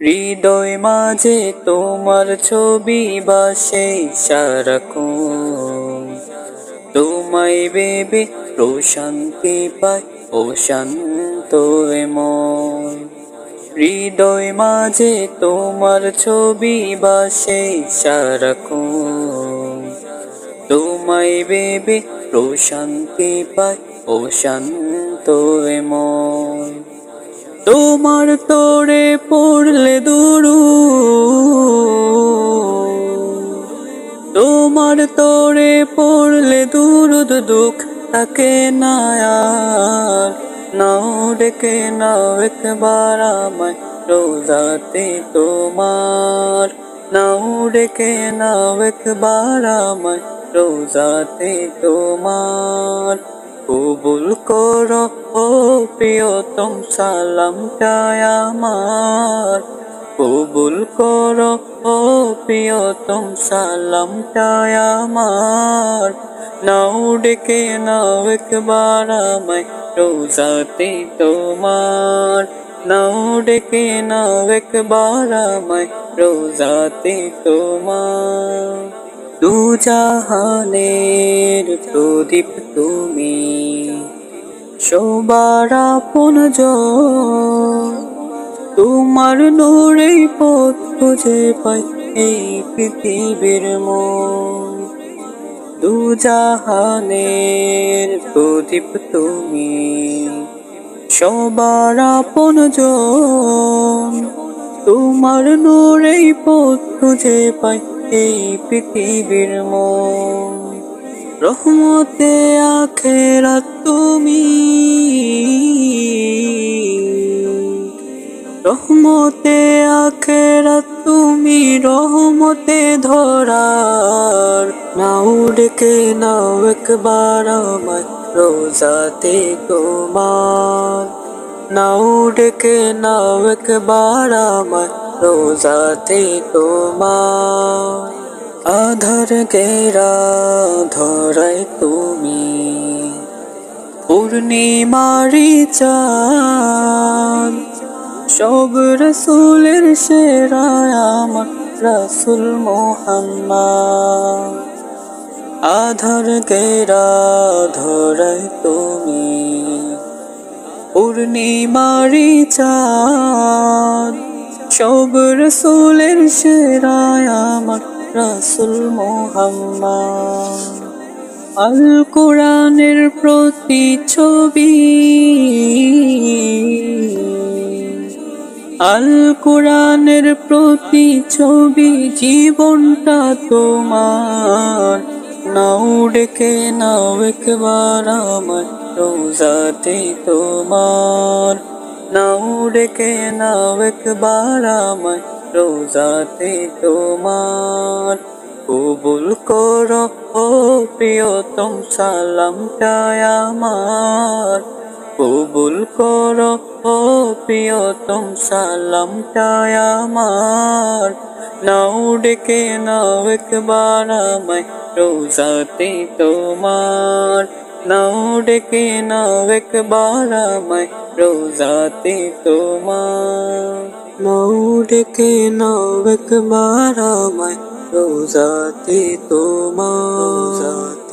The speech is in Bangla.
হৃদয় মাঝে তোমার ছবি বাসে সারাক্ষণ, তোমায় ভেবে প্রশান্তি পায় ও শান্ত মন। হৃদয় মাঝে তোমার ছবি বাসে সারাক্ষণ, তোমায় ভেবে প্রশান্তি পায় ও শান্ত মন। তোমার তোরে পড়লে তোমার তোরে পড়লে দুরুদ দুঃখ তাকে না আর। নাও ডেকে নাও একবার আমায় রোজাতে তোমার, নাও ডেকে নাও একবার আমায় রোজাতে তোমার। কবুল করো ও প্রিয়তম সালামটায় আমার, কবুল করো ও প্রিয়তম সালামটায় আমার। নাও ডেকে নাও একবার আমায় রোজাতে তোমার, নাও ডেকে নাও একবার আমায় রোজাতে তোমার। দু জাহানের প্রদীপ তুমি, সবার আপনজন, তোমার নূরে পথ খুঁজে পাই এই পৃথিবীর মন। দু জাহানের প্রদীপ তুমি, সবার আপনজন, তোমার নূরে পথ খুঁজে পাই এই পৃথিবীর মন। রহমতে আখেরাত তুমি, রহমতে আখেরাত তুমি, রহমতে ধরার। নাও ডেকে নাও একবার আমায় রোজাতে তোমার, নাও ডেকে নাও একবার আমায় রোজাতে তোমার। আধার ঘেরা ধরাই তুমি, পূর্ণিমারি চাঁদ, সব রসুলের সেরা আমার রসুল মুহাম্মদ। আধার ঘেরা ধরাই তুমি, পূর্ণিমারি চাঁদ, সব রসুলের সেরা আমার রসুল মুহাম্মদ। আল কোরআনের প্রতিচ্ছবি, আল কোরআনের প্রতিচ্ছবি, জীবনটা তোমার। নাও ডেকে নাও একবার আমায় রোজাতে তোমার, নাও ডেকে নাও একবার আমায় রোজাতে তোমার। কবুল করো ও প্রিয়তম সালামটায় আমার, কবুল করো ও প্রিয়তম সালামটায় আমার। নাও ডেকে নাও একবার আমায় রোজাতে তোমার, নাও ডেকে নাও একবার আমায় রোজাতে তোমার। নাও ডেকে নাও একবার আমায় রোজাতে তোমার।